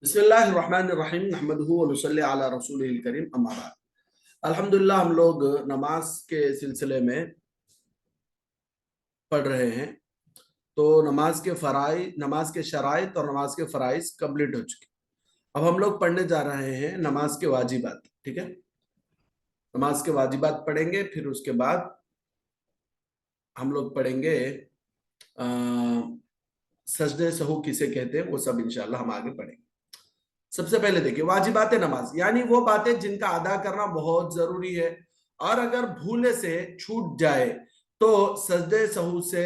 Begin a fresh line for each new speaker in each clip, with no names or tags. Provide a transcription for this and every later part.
बिस्मिल्लाहिर्रहमानिर्रहीम नहमदुहु व नुसल्ली अला रसूलिल करीम अम्मा बाद। अल्हम्दुलिल्लाह हम लोग नमाज के सिलसिले में पढ़ रहे हैं। तो नमाज के शराइत और नमाज के फराइज कंप्लीट हो चुके। अब हम लोग पढ़ने जा रहे हैं नमाज के वाजिबात। ठीक है, नमाज के वाजिबात पढ़ेंगे, फिर उसके बाद हम लोग पढ़ेंगे सजदे सहू किसे कहते हैं, वो सब इंशाल्लाह हम आगे पढ़ेंगे। सबसे पहले देखिए, वाजिबात नमाज यानी वो बातें जिनका अदा करना बहुत जरूरी है और अगर भूले से छूट जाए तो सजदे सहू से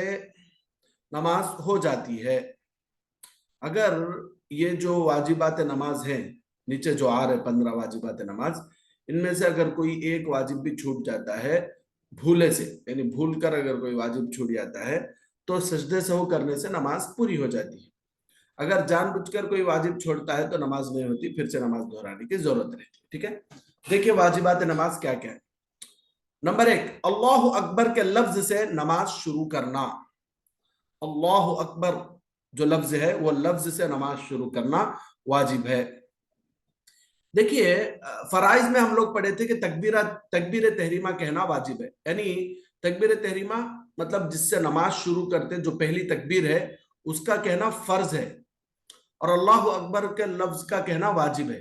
नमाज हो जाती है। अगर ये जो वाजिबात नमाज है, नीचे जो आ रहे 15 वाजिबात नमाज, इनमें से अगर कोई एक वाजिब भी छूट जाता है भूले से, यानी भूल कर अगर कोई वाजिब छूट जाता है तो सजदे सहू करने से नमाज पूरी हो जाती है। अगर जानबूझकर कोई वाजिब छोड़ता है तो नमाज नहीं होती, फिर से नमाज दोहराने की जरूरत रहती है। ठीक है, देखिए वाजिबात नमाज क्या क्या है। नंबर 1, अल्लाह अकबर के लफ्ज से नमाज शुरू करना। अल्लाह अकबर जो लफ्ज है वो लफ्ज से नमाज शुरू करना वाजिब है। देखिए, फराइज में हम लोग पढ़े थे कि तकबीर तहरीमा कहना वाजिब है, यानी तकबीर तहरीमा मतलब जिससे नमाज शुरू करते जो पहली तकबीर है उसका कहना फर्ज है और अल्लाह अकबर के लफ्ज का कहना वाजिब है।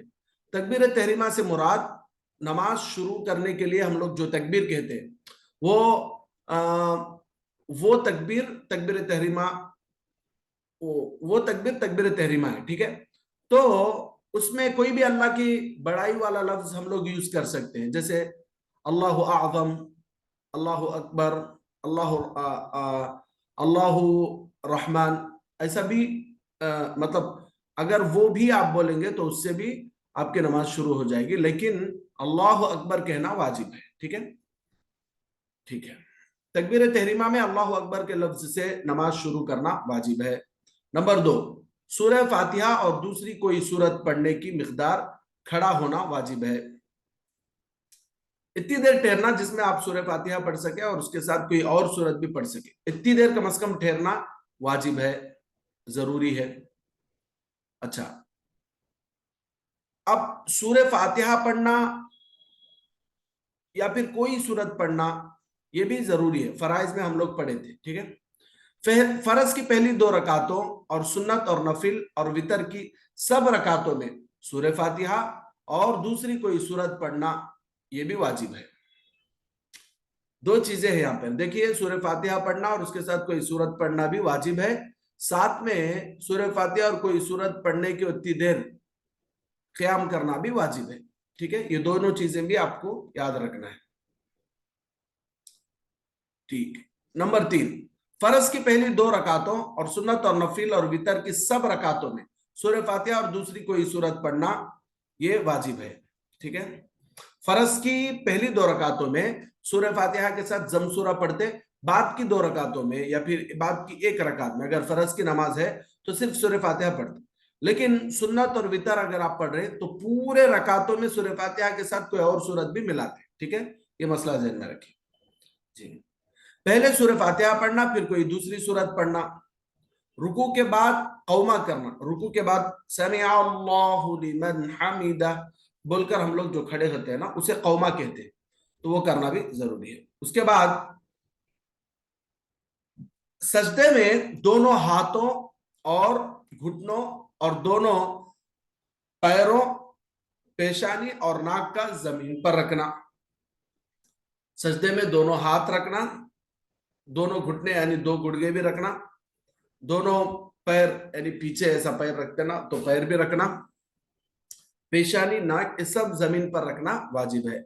तकबीर तहरीमा से मुराद नमाज शुरू करने के लिए हम लोग जो तकबीर कहते हैं वो आ, वो तकबीर तकबीर तहरीमा वो तकबीर तकबीर तहरीमा है। ठीक है, तो उसमें कोई भी अल्लाह की बड़ाई वाला लफ्ज हम लोग यूज कर सकते हैं, जैसे अल्लाह आज़म, अल्लाह अकबर, अल्लाह अल्लाह रहमान, ऐसा भी मतलब अगर वो भी आप बोलेंगे तो उससे भी आपकी नमाज शुरू हो जाएगी, लेकिन अल्लाह अकबर कहना वाजिब है। ठीक है, ठीक है, तकबीर तहरीमा में अल्लाह अकबर के लफ्ज से नमाज शुरू करना वाजिब है। नंबर 2, सूरह फातिहा और दूसरी कोई सूरत पढ़ने की मिकदार खड़ा होना वाजिब है। इतनी देर ठहरना जिसमें आप सूरह फातिहा पढ़ सके और उसके साथ कोई और सूरत भी पढ़ सके, इतनी देर कम से कम ठहरना वाजिब है, जरूरी है। अच्छा, अब सूरह फातिहा पढ़ना या फिर कोई सूरत पढ़ना ये भी जरूरी है, फराइज में हम लोग पढ़े थे। ठीक है, फर्ज की पहली 2 रकातों और सुन्नत और नफिल और वितर की सब रकातों में सूरह फातिहा और दूसरी कोई सूरत पढ़ना ये भी वाजिब है। 2 चीजें हैं यहाँ पे, देखिए सूरह फातिहा पढ़ना और उसके साथ कोई सूरत पढ़ना भी वाजिब है, साथ में सूरह फातिहा और कोई सूरत पढ़ने की उतनी देर क़याम करना भी वाजिब है। ठीक है, ये दोनों चीजें भी आपको याद रखना है। ठीक, नंबर 3, फर्ज की पहली 2 रकातों और सुन्नत और नफिल और वितर की सब रकातों में सूरह फातिहा और दूसरी कोई सूरत पढ़ना ये वाजिब है। ठीक है, फर्ज की पहली 2 रकातों में सूरह फातिहा के साथ जम सूरा पढ़ते, बाद की 2 रकातों में या फिर बाद की 1 रकात में अगर फर्ज की नमाज है तो सिर्फ सूरह फातिहा पढ़ते, लेकिन सुन्नत और वितर अगर आप पढ़ रहे तो पूरे रकातों में सूरह फातिहा के साथ कोई और सूरत भी मिलाते। ठीक है, ये मसला ध्यान में रखिए जी। पहले सूरह फातिहा पढ़ना, फिर कोई दूसरी सूरत पढ़ना, रुकू के बाद कौमा करना, रुकू के बाद समिअ अल्लाहु लिमन हमिदा बोलकर हम लोग जो खड़े होते हैं ना उसे कौमा कहते हैं, तो वो करना भी जरूरी है। उसके बाद सजदे में दोनों हाथों और घुटनों और दोनों पैरों, पेशानी और नाक का जमीन पर रखना। सजदे में दोनों हाथ रखना, दोनों घुटने यानी 2 गुड़गे भी रखना, दोनों पैर यानी पीछे ऐसा पैर रखते ना तो पैर भी रखना, पेशानी नाक ये सब जमीन पर रखना वाजिब है।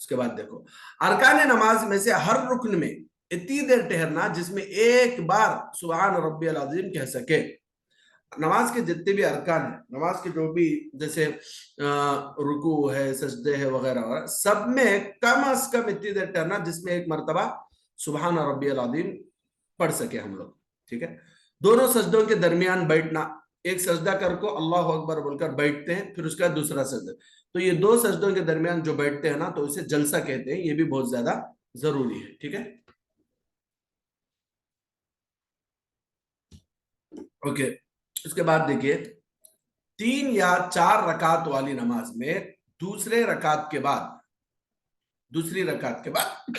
उसके बाद देखो, अरकान नमाज में से हर रुकन में इतनी देर ठहरना जिसमें एक बार सुभान रब्बियल अज़ीम कह सके। नमाज के जितने भी अरकान है, नमाज के जो भी जैसे रुकू है, सजदे है वगैरह, सब में कम से कम इतनी देर ठहरना जिसमें एक मर्तबा सुभान रब्बियल अज़ीम पढ़ सके हम लोग। ठीक है, दोनों सजदों के दरमियान बैठना, एक सजदा कर को अल्लाह अकबर बोलकर बैठते हैं, फिर उसका दूसरा सजदा, तो ये 2 सजदों के दरमियान जो बैठते हैं ना तो इसे जलसा कहते हैं, ये भी बहुत ज्यादा जरूरी है। ठीक है, ओके, उसके बाद देखिए 3 या 4 रकात वाली नमाज में दूसरी रकात के बाद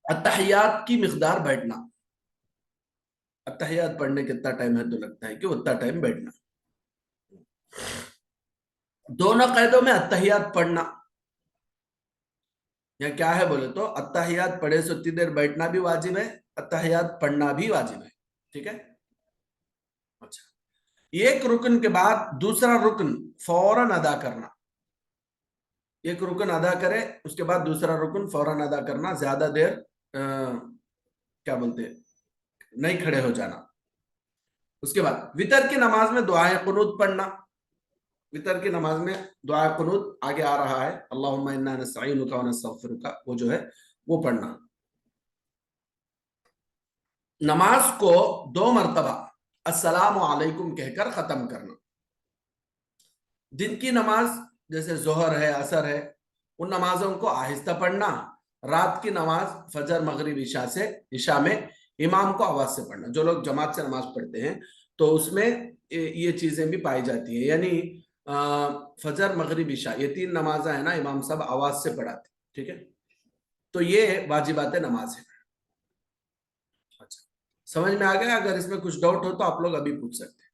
अत्तहियात की मिकदार बैठना, अत्तहियात पढ़ने कितना टाइम है तो लगता है कि उतना टाइम बैठना। दोनों कैदों में अत्तहियात पढ़ना या क्या है बोले तो अत्तहियात पढ़े से उतनी देर बैठना भी वाजिब है, अत्तहियात पढ़ना भी वाजिब है। ठीक है। अच्छा, एक रुकन के बाद दूसरा रुकन फौरन अदा करना, एक रुकन अदा करे उसके बाद दूसरा रुकन फौरन अदा करना, ज्यादा देर क्या बोलते हैं, नहीं खड़े हो जाना। उसके बाद वितर की नमाज में दुआए कुनूत पढ़ना, वितर की नमाज में दुआ कुनूत आगे आ रहा है, अल्लाहुम्मा इन्ना नस्तईनुका व नस्तगफिरुका, वो जो है वो पढ़ना। नमाज को 2 मरतबा अस्सलामु अलैकुम कहकर खत्म करना। दिन की नमाज जैसे जोहर है, असर है, उन नमाजों को आहिस्ता पढ़ना। रात की नमाज फजर, मगरिब, इशा में इमाम को आवाज से पढ़ना। जो लोग जमात से नमाज पढ़ते हैं तो उसमें ये चीजें भी पाई जाती है, यानी फजर, मगरिब, इशा, ये 3 नमाजा है ना, इमाम साहब आवाज से पढ़ाते। ठीक है, तो ये वाजिबात नमाज है। अच्छा, समझ में आ गया? अगर इसमें कुछ डाउट हो तो आप लोग अभी पूछ सकते हैं।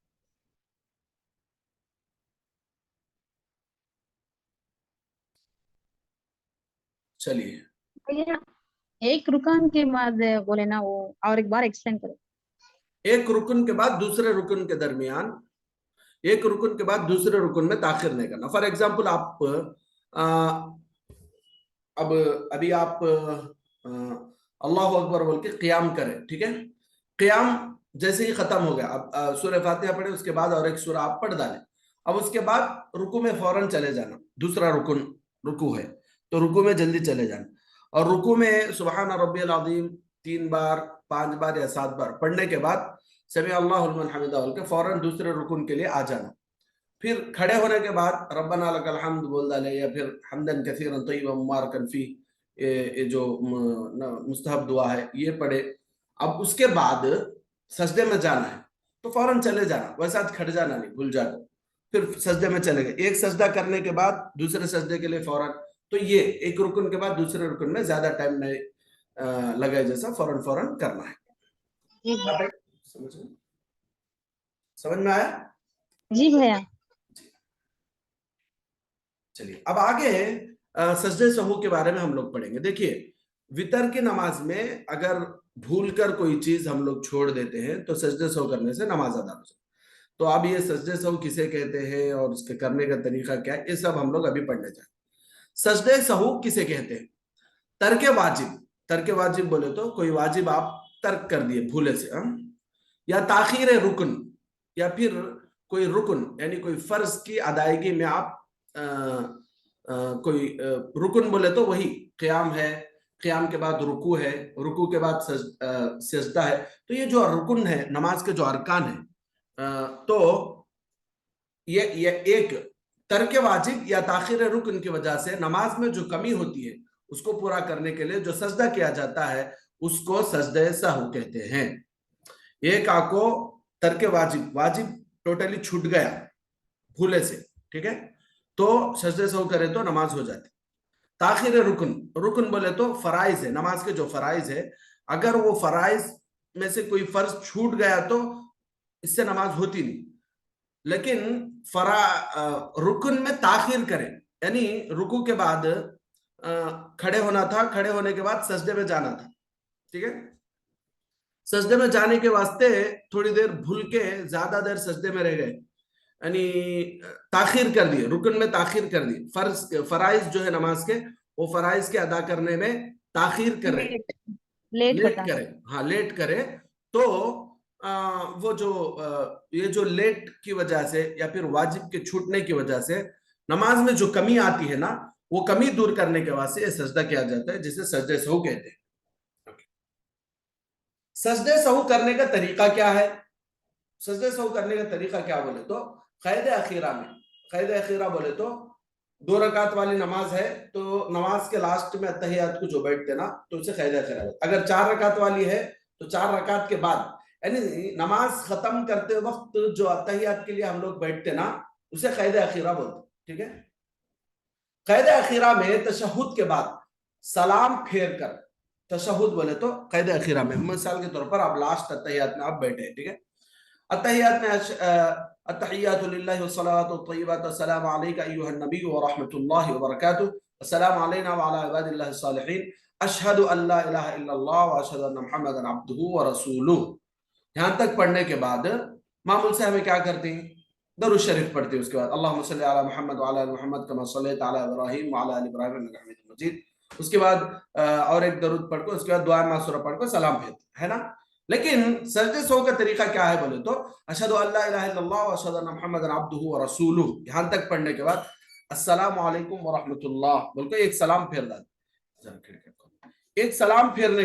चलिए,
भैया एक रुकन के बाद बोले ना वो, और एक बार एक्सप्लेन करो।
एक रुकन के बाद दूसरे रुकन के दरमियान, एक रुकन के बाद दूसरे रुकन में ताखिर नहीं करना। फॉर एग्जाम्पल आप अब अभी आप अल्लाह अकबर बोल के क़ियाम करें, ठीक है, क़ियाम जैसे ही खत्म हो गया, अब सूरह फातिहा पढ़े, उसके बाद और एक सूरह आप पढ़ डालें, अब उसके बाद रुकू में फौरन चले जाना। दूसरा रुकन रुकू है तो रुकू में जल्दी चले जाना, और रुकू में सुबहान रब्बियल अज़ीम 3 बार, 5 बार या 7 बार पढ़ने के बाद समी अल्लाहु लिमन हमिदा बोल के फौरन दूसरे रुकन के लिए आ जाना। फिर खड़े होने के बाद रब्बना लकल हम्द बोल डाले, या फिर हम्दन कसीरन तय्यिबन मुबारकन फी, ये जो मुस्तहब दुआ है ये पढ़े। अब उसके बाद सजदे में जाना है तो फौरन चले जाना, वैसा खड़ जाना नहीं, भूल जाओ, फिर सजदे में चले गए। एक सजदा करने के बाद दूसरे सजदे के लिए फौरन, तो ये एक रुकन के बाद दूसरे रुकन में ज्यादा टाइम नहीं लगे, जैसा फौरन फौरन करना है। समझ में आया?
जी भैया।
चलिए, अब आगे सजदे सहू के बारे में हम लोग पढ़ेंगे। देखिए, वितर की नमाज में अगर भूल कर कोई चीज हम लोग छोड़ देते हैं तो सजदे सहू करने से नमाज अदा हो जाए। तो अब ये सजदे सहू किसे कहते हैं और उसके करने का तरीका क्या है, ये सब हम लोग अभी पढ़ने जाए। सजदे सहू किसे कहते हैं? तर्क वाजिब, तर्क वाजिब बोले तो कोई वाजिब आप तर्क कर दिए भूले से, या ताखीर रुकन, या फिर कोई रुकन यानी कोई फर्ज की अदायगी में आप कोई रुकन बोले तो वही क़याम है, क़याम के बाद रुकू है, रुकू के बाद सजदा है। तो ये जो रुकन है नमाज के जो अरकान है, तो ये एक तर्क वाजिब या ताखीर रुकन की वजह से नमाज में जो कमी होती है उसको पूरा करने के लिए जो सजदा किया जाता है उसको सजदे सहू कहते हैं। एक आको तर्क वाजिब, वाजिब टोटली छूट गया भूले से, ठीक है, तो सजदे सहू करे तो नमाज हो जाती। ताखिर रुकन, रुकन बोले तो फराइज है, नमाज के जो फराइज है, अगर वो फराइज में से कोई फर्ज छूट गया तो इससे नमाज होती नहीं। लेकिन रुकन में ताखिर करें, यानी रुकू के बाद खड़े होना था, खड़े होने के बाद सजदे में जाना था, ठीक है, सजदे में जाने के वास्ते थोड़ी देर भूल के ज्यादा देर सजदे में रह गए, यानी ताखिर कर दिए, रुकन में ताखिर कर दी। फराइज जो है नमाज के, वो फराइज के अदा करने में ताखिर करे, लेट करे, हाँ लेट करे, तो वो जो ये जो लेट की वजह से या फिर वाजिब के छूटने की वजह से नमाज में जो कमी आती है ना, वो कमी दूर करने के वास्ते ये सजदा किया जाता है, जिसे सजदे सहू कहते हैं। सजदे सहू करने का तरीका क्या है? सजदे सहू करने का तरीका क्या बोले तो क़ैद अखीरा में, क़ैद अखीरा बोले तो 2 रकात वाली नमाज है तो नमाज के लास्ट में अत्तहियात को जो बैठते ना, तो उसे क़ैद अखीरा। अगर 4 रकात वाली है तो 4 रकात के बाद یعنی نماز ختم کرتے وقت جو اتحیات کے لیے ہم لوگ بیٹھتے نا اسے قید اخیرہ بولتے. ٹھیک ہے, قید اخیرہ میں تشہد کے بعد سلام پھیر کر, تشہد بولے تو قید اخیرہ میں, مثال کے طور پر آپ لاسٹ اتحیات میں آپ بیٹھے. ٹھیک ہے, اتحیات میں التحیات للہ والصلوات والطیبات والسلام علیک ایھا النبی ورحمۃ اللہ وبرکاتہ السلام علینا وعلی عباد اللہ الصالحین اشہد ان لا الہ الا اللہ واشہد ان محمدا عبدہ ورسولہ. یہاں تک پڑھنے کے بعد معمول سے ہمیں کیا کرتے ہیں, درود شریف پڑھتے ہیں. اس کے بعد اللہم صلی علی محمد وعلی آل محمد کما صلیت علی ابراہیم وعلی آل ابراہیم انک حمید مجید. اس کے بعد اور ایک درود پڑھ کو, اس کے بعد دعا معصورہ پڑھ کو سلام پھیرتے ہے نا. لیکن سجدے سہو کا طریقہ کیا ہے بولے تو اشہد ان لا الہ الا اللہ واشہد ان محمدا عبدہ ورسولہ, یہاں تک پڑھنے کے بعد السلام علیکم ورحمۃ اللہ بول کے ایک سلام پھیر دیتے. ایک سلام پھیرنے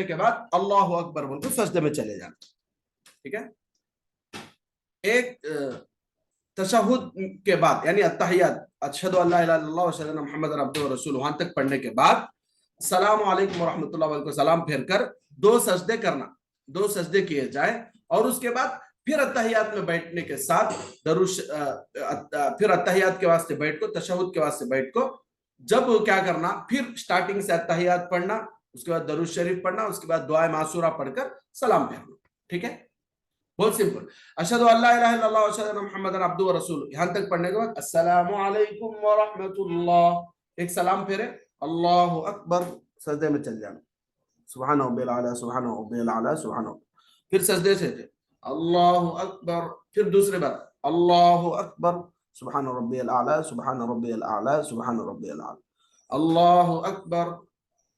کے بعد اللہ اکبر بول کے سجدے میں چلے جانا. ٹھیک ہے, ایک تشہد کے بعد یعنی التحیات اشہد ان لا الہ الا اللہ واشہد ان محمدا عبدہ ورسولہ وہاں تک پڑھنے کے بعد السلام علیکم ورحمۃ اللہ بول کے سلام پھیر کر 2 سجدے کرنا, 2 سجدے کیے جائے, اور اس کے بعد پھر اتحیات میں بیٹھنے کے ساتھ پھر اتحیات کے واسطے بیٹھ کو, تشہد کے واسطے بیٹھ کو جب کیا کرنا, پھر سٹارٹنگ سے اتحیات پڑھنا, اس کے بعد درود شریف پڑھنا, اس کے بعد دعائے معصورہ پڑھ کر سلام پھیرنا. ٹھیک ہے, بہت سمپل. اشہد ان لا الہ الا اللہ واشہد ان محمدا عبدہ ورسولہ یہاں تک پڑھنے کے بعد السلام علیکم ورحمۃ اللہ, ایک سلام پھیرے, اللہ اکبر, سجدے میں چل جانا, سبحان ربی الاعلی سبحان ربی الاعلی سبحان ربی, پھر سجدے سے اللہ اکبر, پھر دوسرے بار اللہ اکبر سبحان ربی الاعلی سبحان ربی الاعلی سبحان ربی الاعلی اللہ اکبر.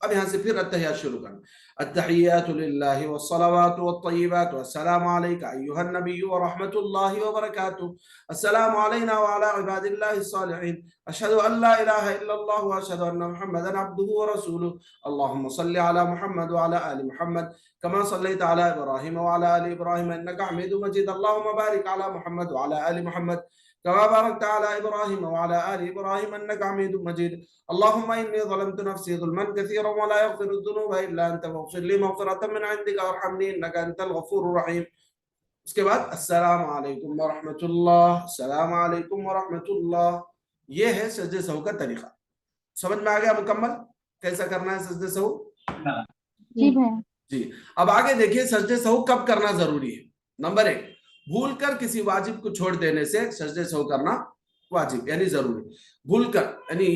اب یہاں سے پھر اتحیات شروع کرنا. التحیات للہ والصلوات والطیبات والسلام علیک ایھا النبی ورحمۃ اللہ وبرکاتہ السلام علینا وعلی عباد اللہ الصالحین اشہد ان لا الہ الا اللہ واشہد ان محمدا عبدہ ورسولہ اللہم صلی علی محمد وعلی آل محمد کما صلیت علی ابراہیم وعلی آل ابراہیم انک حمید مجید اللہم بارک علی محمد وعلی آل محمد كما باركت على إبراهيم وعلى آل إبراهيم إنك حميد مجيد اللهم إني ظلمت نفسي ظلما كثيرا ولا يغفر الذنوب إلا أنت فاغفر لي مغفرة من عندك وارحمني إنك أنت الغفور الرحيم. اس کے بعد السلام علیکم ورحمۃ اللہ, السلام علیکم ورحمۃ اللہ. یہ ہے سجدے سہو کا طریقہ. سمجھ میں آ گیا مکمل کیسا کرنا ہے سجدے سہو؟ جی. اب آگے دیکھیے سجدے سہو کب کرنا ضروری ہے. نمبر 1, بھول کر کسی واجب کو چھوڑ دینے سے سجدے سہو کرنا واجب یعنی ضروری. بھول کر یعنی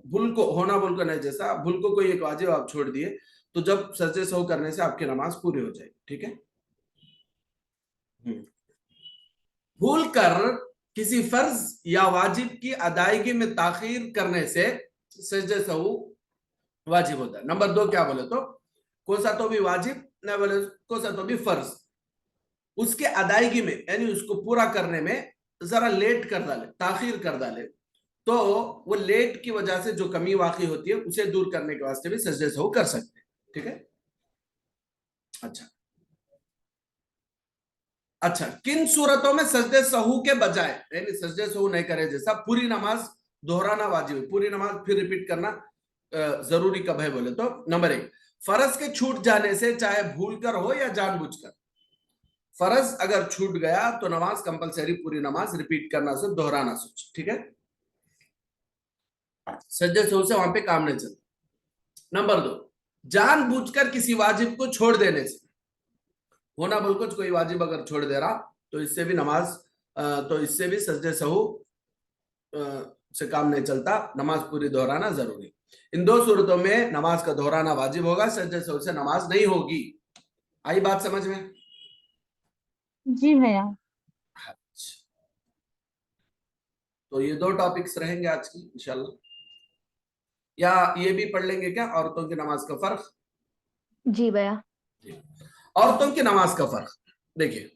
بھول کو ہونا بھول کر نہیں, جیسا بھول کو کوئی ایک واجب آپ چھوڑ دیے تو جب سجدے سہو کرنے سے آپ کی نماز پوری ہو جائے. ٹھیک ہے, بھول کر کسی فرض یا واجب کی ادائیگی میں تاخیر کرنے سے سجدے سہو واجب ہوتا ہے. نمبر 2 کیا بولے تو کون سا تو بھی واجب نہ بولے کون سا تو بھی فرض, اس کے ادائیگی میں یعنی اس کو پورا کرنے میں ذرا لیٹ کر ڈالے, تاخیر کر ڈالے, تو وہ لیٹ کی وجہ سے جو کمی واقع ہوتی ہے اسے دور کرنے کے واسطے بھی سجدے سہو کر سکتے ہیں. ٹھیک ہے, اچھا کن صورتوں میں سجدے سہو کے بجائے یعنی سجدے سہو نہیں کرے, جیسا پوری نماز دہرانا واجب ہے, پوری نماز پھر ریپیٹ کرنا ضروری کب ہے بولے تو نمبر 1, فرض کے چھوٹ جانے سے چاہے بھول کر ہو یا جان بوجھ کر. فرض اگر چھوٹ گیا تو نماز کمپلسری پوری نماز ریپیٹ کرنا سے دہرانا سوچ. ٹھیک ہے, سجدے سہو سے وہاں پہ کام نہیں چلتا. نمبر 2, جان بوجھ کر کسی واجب کو چھوڑ دینے سے, ہونا بول کچھ کوئی واجب اگر چھوڑ دے رہا تو اس سے بھی نماز تو اس سے بھی سجدے سہو سے کام نہیں چلتا, نماز پوری دہرانا ضروری. ان 2 صورتوں میں نماز کا دہرانا واجب ہوگا, سجدے سہو سے نماز نہیں ہوگی. آئی بات سمجھ میں؟
جی بھیا.
تو یہ 2 ٹاپکس رہیں گے آج کی انشاءاللہ. یا یہ بھی پڑھ لیں گے کیا, عورتوں کی نماز کا فرق؟
جی بھیا.
عورتوں کی نماز کا فرق دیکھیے,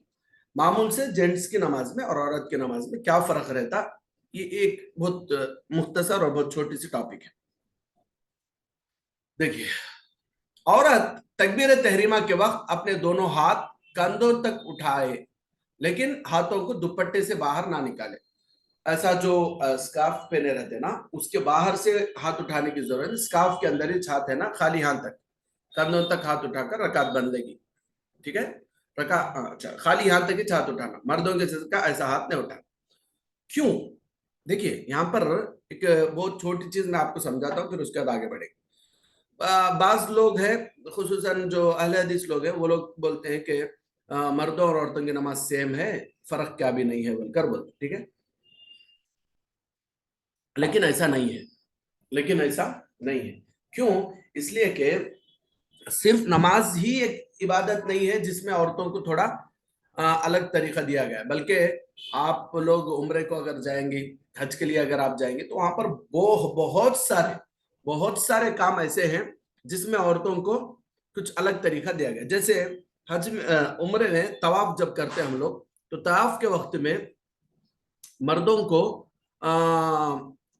معمول سے جینٹس کی نماز میں اور عورت کی نماز میں کیا فرق رہتا, یہ ایک بہت مختصر اور بہت چھوٹی سی ٹاپک ہے. دیکھیے, عورت تکبیر تحریمہ کے وقت اپنے دونوں ہاتھ کندھوں تک اٹھائے لیکن ہاتھوں کو دوپٹے سے باہر نہ نکالے. ایسا جو سکارف پہنے رہتے نا اس کے باہر سے ہاتھ اٹھانے کی ضرورت ہے, سکارف کے اندر ہی ہاتھ ہے نا, خالی ہاتھ تک کندھوں تک ہاتھ اٹھا کر رکعت بن لے گی. ठीक है। रखा, अच्छा, खाली यहाँ तक ही हाथ उठाना, मर्दों के सजदे का ऐसा हाथ नहीं उठाना। क्यों? देखिए यहाँ पर एक बहुत छोटी चीज मैं आपको समझाता हूँ, फिर उसके बाद आगे बढ़ेंगे। बाज लोग हैं, खुसूसन जो अहले हदीस लोग हैं, वो लोग बोलते हैं कि मर्दों और औरतों की नमाज सेम है, फर्क क्या भी नहीं है बोलकर बोलते, ठीक है। लेकिन ऐसा नहीं है, लेकिन ऐसा नहीं है। क्यों? इसलिए कि सिर्फ नमाज ही एक इबादत नहीं है जिसमें औरतों को थोड़ा अलग तरीका दिया गया है, बल्कि आप लोग उम्रे को अगर जाएंगे, हज के लिए अगर आप जाएंगे, तो वहां पर बहुत सारे काम ऐसे हैं जिसमें औरतों को कुछ अलग तरीका दिया गया। जैसे हज में, उम्रे में तवाफ जब करते हैं हम लोग, तो तवाफ के वक्त में मर्दों को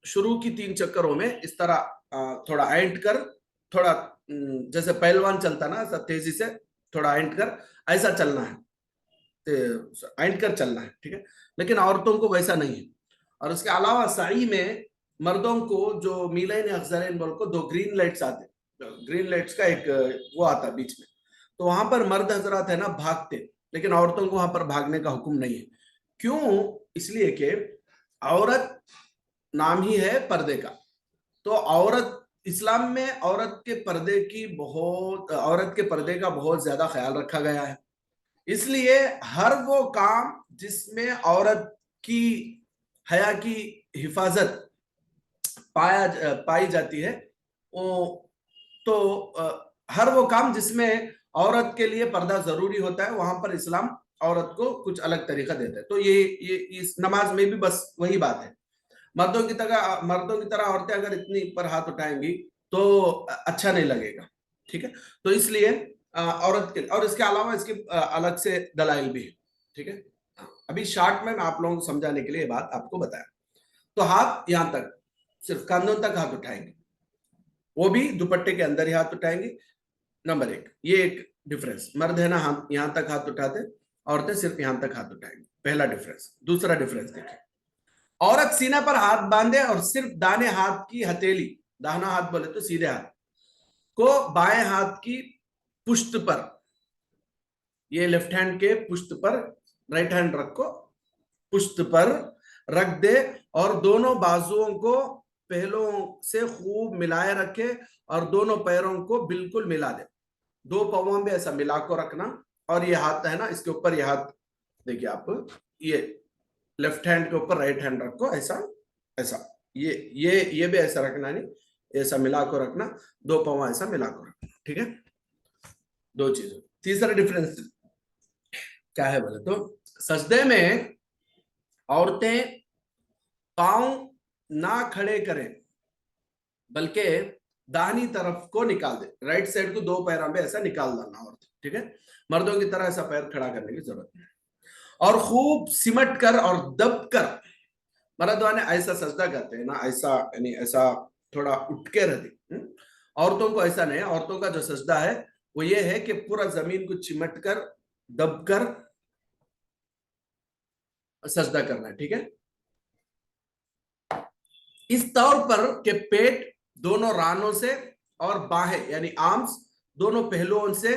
शुरू की 3 चक्करों में इस तरह थोड़ा एंट कर, थोड़ा जैसे पहलवान चलता ना, ऐसा तेजी से थोड़ा एंट कर ऐसा चलना है, एंट कर चलना है, ठीक है। लेकिन औरतों को वैसा नहीं है। और उसके अलावा साई में मर्दों को जो मीलैन अखजरैन बोल को 2 ग्रीन लाइट्स आते, ग्रीन लाइट्स का एक वो आता बीच में, तो वहां पर मर्द हजरात है ना भागते, लेकिन औरतों को वहां पर भागने का हुक्म नहीं है। क्यों? इसलिए कि औरत नाम ही है पर्दे का, तो औरत इस्लाम में औरत के पर्दे का बहुत ज्यादा ख्याल रखा गया है। इसलिए हर वो काम जिसमें औरत की हया की हिफाजत पाई जाती है, वो तो हर वो काम जिसमें औरत के लिए पर्दा जरूरी होता है, वहां पर इस्लाम औरत को कुछ अलग तरीका देता है। तो ये इस नमाज में भी बस वही बात है। मर्दों की तरह औरतें अगर इतनी ऊपर हाथ उठाएंगी तो अच्छा नहीं लगेगा, ठीक है। तो इसलिए औरत के, और इसके अलावा इसके अलग से दलाइल भी है, ठीक है। अभी शॉर्ट में मैं आप लोगों को समझाने के लिए बात आपको बताया। तो हाथ यहां तक, सिर्फ कंधों तक हाथ उठाएंगे, वो भी दुपट्टे के अंदर ही हाथ उठाएंगे। नंबर 1, ये एक डिफरेंस। मर्द है ना हाथ यहां तक हाथ उठाते, औरतें सिर्फ यहां तक हाथ उठाएंगे, पहला डिफरेंस। दूसरा डिफरेंस देखिए, औरत सीने पर हाथ बांधे और सिर्फ दाहिने हाथ की हथेली, दाहिना हाथ बोले तो सीधे हाथ को बाएं हाथ की पुष्ट पर, ये लेफ्ट हैंड के पुष्ट पर, राइट हैंड रखो, पुष्ट पर रख दे, और दोनों बाजुओं को पहलों से खूब मिलाए रखे, और दोनों पैरों को बिल्कुल मिला दे। 2 पांवों में ऐसा मिला को रखना, और ये हाथ है ना, इसके ऊपर ये हाथ देखिए आप, ये लेफ्ट हैंड के ऊपर राइट हैंड रखो, ऐसा ऐसा, ये भी ऐसा रखना नहीं, ऐसा मिला को रखना, 2 पांव ऐसा मिला को रखना, ठीक है। 2 चीजें। तीसरा डिफरेंस क्या है बोले तो, सजदे में औरतें पांव ना खड़े करें, बल्कि दाहिनी तरफ को निकाल दे, राइट साइड को 2 पैरों में ऐसा निकाल डालना औरत, ठीक है। मर्दों की तरह ऐसा पैर खड़ा करने की जरूरत नहीं। और खूब सिमट कर और दब कर, मर्द वाले ऐसा सजदा करते हैं ना, ऐसा यानी ऐसा थोड़ा उठ के रहते। औरतों को ऐसा नहीं है। औरतों का जो सजदा है वो ये है कि पूरा जमीन को चिमट कर दब कर सजदा करना है, ठीक है। इस तौर पर कि पेट दोनों रानों से और बाहें यानी आर्म्स दोनों पहलुओं से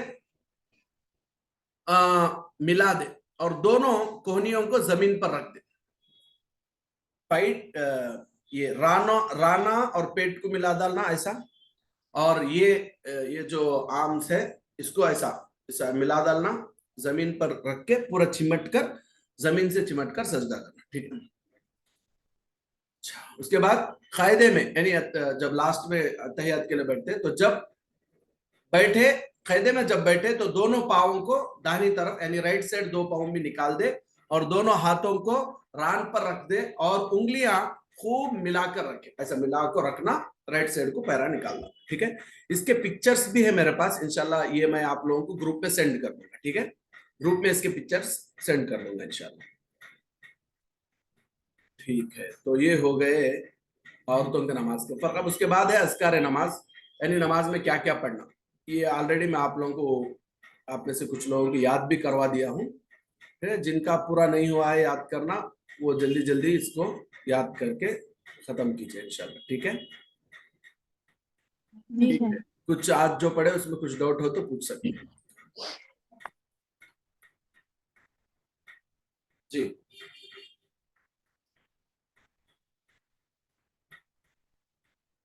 मिला दे, और दोनों कोहनियों को जमीन पर रख दे। पेट, ये राना और पेट को मिला डालना ऐसा, और ये जो आर्म्स है इसको ऐसा मिला डालना, जमीन पर रख के पूरा चिमट कर, जमीन से चिमट कर सजदा करना, ठीक है। अच्छा, उसके बाद कायदे में यानी जब लास्ट में तहियात के लिए बैठते, तो जब बैठे कायदे में जब बैठे तो दोनों पावों को दाहिनी तरफ यानी राइट साइड 2 पाव भी निकाल दे, और दोनों हाथों को रान पर रख दे, और उंगलियां खूब मिलाकर रखे, ऐसा मिलाकर रखना, राइट साइड को पैरा निकालना, ठीक है। इसके पिक्चर्स भी है मेरे पास, इंशाल्लाह ये मैं आप लोगों को ग्रुप में सेंड कर दूंगा, ठीक है। ग्रुप में इसके पिक्चर्स सेंड कर दूंगा इंशाल्लाह, ठीक है। तो ये हो गए औरतों के नमाज के फर्क। अब उसके बाद है अस्कार नमाज, यानी नमाज में क्या क्या पढ़ना। ये ऑलरेडी मैं आप लोगों को, आप में से कुछ लोगों को याद भी करवा दिया हूँ, जिनका पूरा नहीं हुआ है याद करना, वो जल्दी जल्दी इसको याद करके खत्म कीजिए इंशाल्लाह, ठीक है।
जी
ठीक
है।
है, कुछ आज जो पढ़े उसमें कुछ डाउट हो तो पूछ सकते हैं। जी